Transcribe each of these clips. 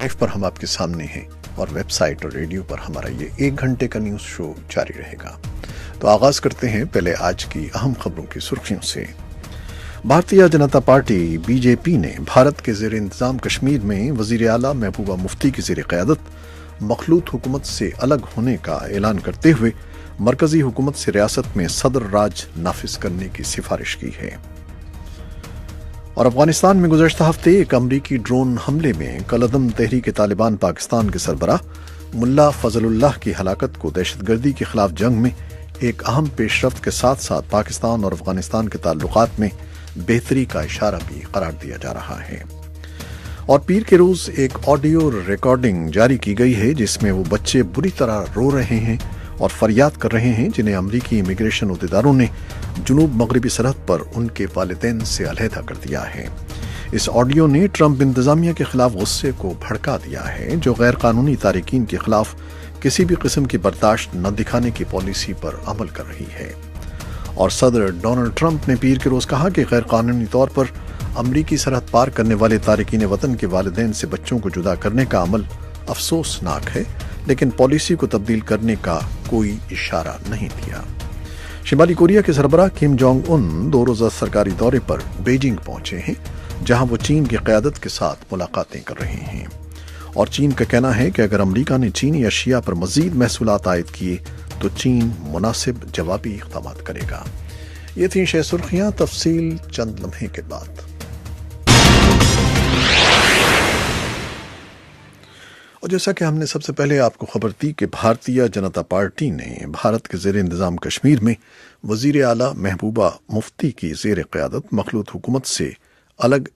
Life پر ہم آپ کے سامنے ہیں اور ویب سائٹ اور ریڈیو پر ہمارا یہ 1 گھنٹے کا نیوز شو جاری رہے گا۔ تو آغاز کرتے ہیں پہلے آج کی اہم خبروں کی سرخیوں سے۔ Bharatiya Janata party B J پی نے بھارت کے زیر انتظام کشمیر میں وزیر اعلیٰ محبوبہ مفتی کی زیر قیادت مخلوط حکومت سے الگ ہونے کا اعلان کرتے ہوئے مرکزی حکومت سے ریاست میں صدر راج نافذ کرنے کی سفارش کی ہے۔ اور افغانستان میں گزشتہ ہفتے ایک امریکی ڈرون حملے میں کالعدم تحریک طالبان پاکستان کے سربراہ ملا فضل اللہ کی ہلاکت کو دہشت گردی کے خلاف جنگ میں ایک اہم پیش رفت کے ساتھ ساتھ پاکستان اور افغانستان کے تعلقات میں بہتری کا اشارہ بھی قرار دیا جا رہا ہے۔ اور پیر کے روز ایک آڈیو ریکارڈنگ جاری کی گئی ہے جس میں وہ بچے بری طرح رو رہے ہیں اور فریاد کر رہے ہیں جنہیں امریکی امیگریشن عہدیداروں نے جنوب مغربی سرحد پر ان کے والدین سے علیحدہ کر دیا ہے۔ اس آڈیو نے ٹرمپ انتظامیہ کے خلاف غصے کو بھڑکا دیا ہے جو غیر قانونی تارکین کے خلاف کسی بھی قسم کی برداشت نہ دکھانے کی پالیسی پر عمل کر رہی ہے۔ اور صدر ڈونلڈ ٹرمپ نے پیر کے روز کہا کہ غیر قانونی طور پر امریکی سرحد پار کرنے والے تارکین وطن کے والدین سے بچوں کو جدا کرنے کا عمل افسوسناک ہے، لیکن پالیسی کو تبدیل کرنے کا کوئی اشارہ نہیں دیا۔ شمالی کوریا کے سربراہ کم جونگ ان 2 روزہ سرکاری دورے پر بیجنگ پہنچے ہیں جہاں وہ چین کی قیادت کے ساتھ ملاقاتیں کر رہے ہیں۔ اور چین کا کہنا ہے کہ اگر امریکہ نے چینی اشیاء پر مزید محصولات عائد کیے تو چین مناسب جوابی اقدامات کرے گا۔ یہ تھیں 6 سرخیاں، تفصیل چند لمحے کے بعد۔ اور جیسا کہ ہم نے سب سے پہلے آپ کو خبر دی کہ بھارتیہ جنتا پارٹی نے بھارت کے زیر انتظام کشمیر میں وزیر اعلیٰ محبوبہ مفتی کی زیر قیادت مخلوط حکومت سے الگ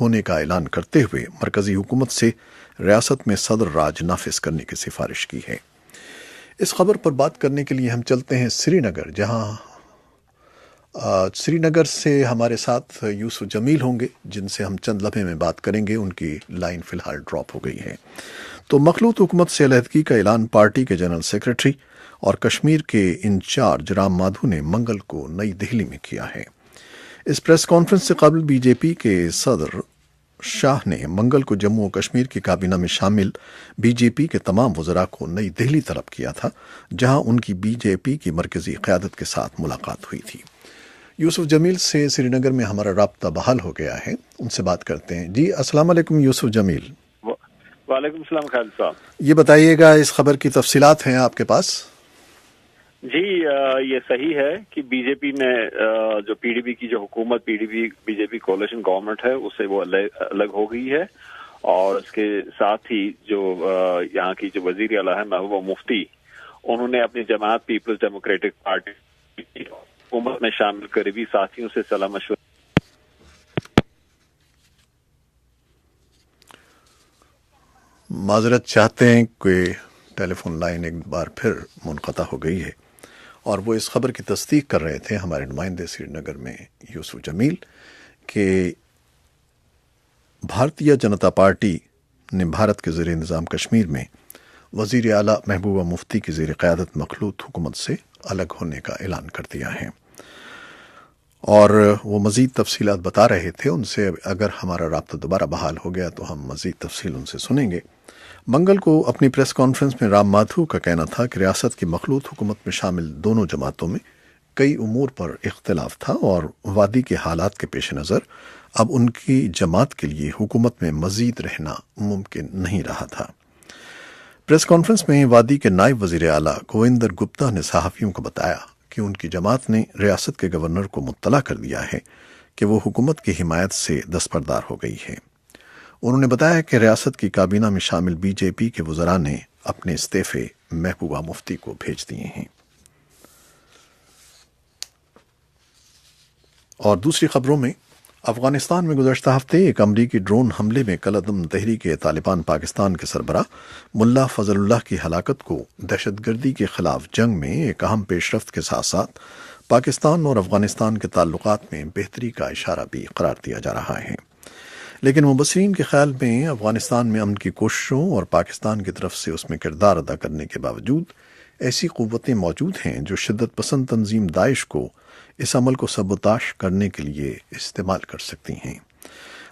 ہونے کا اعلان کرتے ہوئے مرکزی حکومت سے ریاست میں صدر راج نافذ کرنے کی سفارش کی ہے۔ اس خبر پر بات کرنے کے لیے ہم چلتے ہیں سری نگر، جہاں سری نگر سے ہمارے ساتھ یوسف جمیل ہوں گے جن سے ہم چند لمحے میں بات کریں گے۔ ان کی لائن فی الحال ڈراپ ہو گئی ہے۔ تو مخلوط حکومت سے علیحدگی کا اعلان پارٹی کے جنرل سیکرٹری اور کشمیر کے انچارج رام مادھو نے منگل کو نئی دہلی میں کیا ہے۔ اس پریس کانفرنس سے قبل بی جے پی کے صدر شاہ نے منگل کو جموں و کشمیر کی کابینہ میں شامل بی جے پی کے تمام وزراء کو نئی دہلی طلب کیا تھا جہاں ان کی بی جے پی کی مرکزی قیادت کے ساتھ ملاقات ہوئی تھی۔ یوسف جمیل سے سری نگر میں ہمارا رابطہ بحال ہو گیا ہے، ان سے بات کرتے ہیں۔ جی السلام علیکم یوسف جمیل۔ وعلیکم السلام خالد صاحب۔ یہ بتائیے گا اس خبر کی تفصیلات ہیں آپ کے پاس؟ جی یہ صحیح ہے کہ بی جے پی نے جو پی ڈی پی کی جو حکومت بی جے پی کولیشن گورنمنٹ ہے اس سے وہ الگ ہو گئی ہے، اور اس کے ساتھ ہی جو یہاں کی جو وزیر اعلیٰ ہے محبوبہ مفتی، انہوں نے اپنی جماعت پیپلز ڈیموکریٹک پارٹی حکومت میں شامل قریبی ساتھیوں سے صلاح مشورہ۔ معذرت چاہتے ہیں کہ ٹیلی فون لائن ایک بار پھر منقطع ہو گئی ہے، اور وہ اس خبر کی تصدیق کر رہے تھے ہمارے نمائندے سری نگر میں یوسف جمیل کہ بھارتیہ جنتا پارٹی نے بھارت کے زیر انتظام کشمیر میں وزیر اعلیٰ محبوبہ مفتی کی زیر قیادت مخلوط حکومت سے الگ ہونے کا اعلان کر دیا ہے، اور وہ مزید تفصیلات بتا رہے تھے۔ ان سے اگر ہمارا رابطہ دوبارہ بحال ہو گیا تو ہم مزید تفصیل ان سے سنیں گے۔ منگل کو اپنی پریس کانفرنس میں رام مادھو کا کہنا تھا کہ ریاست کی مخلوط حکومت میں شامل دونوں جماعتوں میں کئی امور پر اختلاف تھا، اور وادی کے حالات کے پیش نظر اب ان کی جماعت کے لیے حکومت میں مزید رہنا ممکن نہیں رہا تھا۔ پریس کانفرنس میں وادی کے نائب وزیر اعلیٰ گووندر گپتا نے صحافیوں کو بتایا کہ ان کی جماعت نے ریاست کے گورنر کو مطلع کر دیا ہے کہ وہ حکومت کی حمایت سے دستبردار ہو گئی ہے۔ انہوں نے بتایا کہ ریاست کی کابینہ میں شامل بی جے پی کے وزراء نے اپنے استعفے محبوبہ مفتی کو بھیج دیے ہیں۔ اور دوسری خبروں میں، افغانستان میں گزشتہ ہفتے ایک امریکی ڈرون حملے میں کالعدم تحریک طالبان پاکستان کے سربراہ ملا فضل اللہ کی ہلاکت کو دہشت گردی کے خلاف جنگ میں ایک اہم پیش رفت کے ساتھ ساتھ پاکستان اور افغانستان کے تعلقات میں بہتری کا اشارہ بھی قرار دیا جا رہا ہے۔ لیکن مبصرین کے خیال میں افغانستان میں امن کی کوششوں اور پاکستان کی طرف سے اس میں کردار ادا کرنے کے باوجود ایسی قوتیں موجود ہیں جو شدت پسند تنظیم داعش کو اس عمل کو سبوتاش کرنے کے لیے استعمال کر سکتی ہیں۔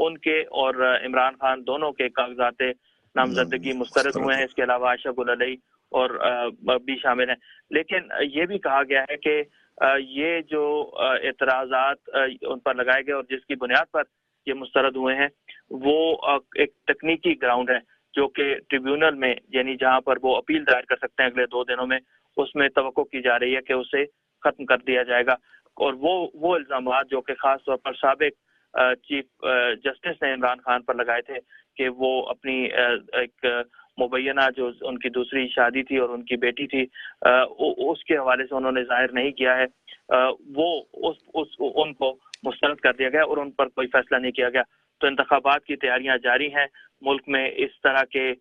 ان کے اور عمران خان دونوں کے کاغذات نامزدگی مسترد ہوئے ہیں. اس کے علاوہ عائشہ گل علی اور بھی شامل ہیں. لیکن یہ بھی کہا گیا ہے کہ یہ جو اعتراضات ان پر لگائے گئے اور جس کی بنیاد پر یہ مسترد ہوئے ہیں وہ ایک تکنیکی گراؤنڈ ہے جو کہ ٹریبیونل میں یعنی جہاں پر وہ اپیل دائر کر سکتے ہیں اگلے 2 دنوں میں, اس میں توقع کی جا رہی ہے کہ اسے ختم کر دیا جائے گا. اور وہ الزامات جو کہ خاص طور پر سابق چیف جسٹس نے عمران خان پر لگائے تھے کہ وہ اپنی ایک مبینہ جو ان کی دوسری شادی تھی اور ان کی بیٹی تھی اس کے حوالے سے انہوں نے ظاہر نہیں کیا ہے, وہ ان کو مسترد کر دیا گیا اور ان پر کوئی فیصلہ نہیں کیا گیا. تو انتخابات کی تیاریاں جاری ہیں ملک میں. اس طرح کے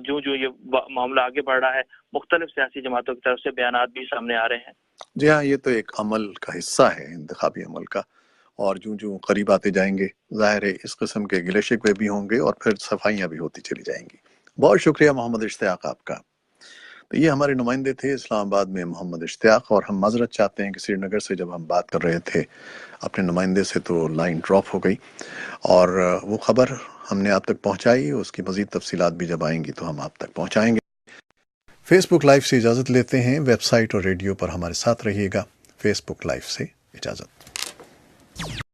جو یہ معاملہ آگے بڑھ رہا ہے مختلف سیاسی جماعتوں کی طرف سے بیانات بھی سامنے آ رہے ہیں. جی ہاں, یہ تو ایک عمل کا حصہ ہے, انتخابی عمل کا, اور جو قریب آتے جائیں گے ظاہر ہے اس قسم کے گلے شکوے بھی ہوں گے اور پھر صفائیاں بھی ہوتی چلی جائیں گی. بہت شکریہ محمد اشتیاق آپ کا. تو یہ ہمارے نمائندے تھے اسلام آباد میں محمد اشتیاق, اور ہم معذرت چاہتے ہیں کہ سری نگر سے جب ہم بات کر رہے تھے اپنے نمائندے سے تو لائن ڈراپ ہو گئی, اور وہ خبر ہم نے آپ تک پہنچائی. اس کی مزید تفصیلات بھی جب آئیں گی تو ہم آپ تک پہنچائیں گے. فیس بک لائیو سے اجازت لیتے ہیں, ویب سائٹ اور ریڈیو پر ہمارے ساتھ رہیے گا. فیس بک لائیو سے اجازت.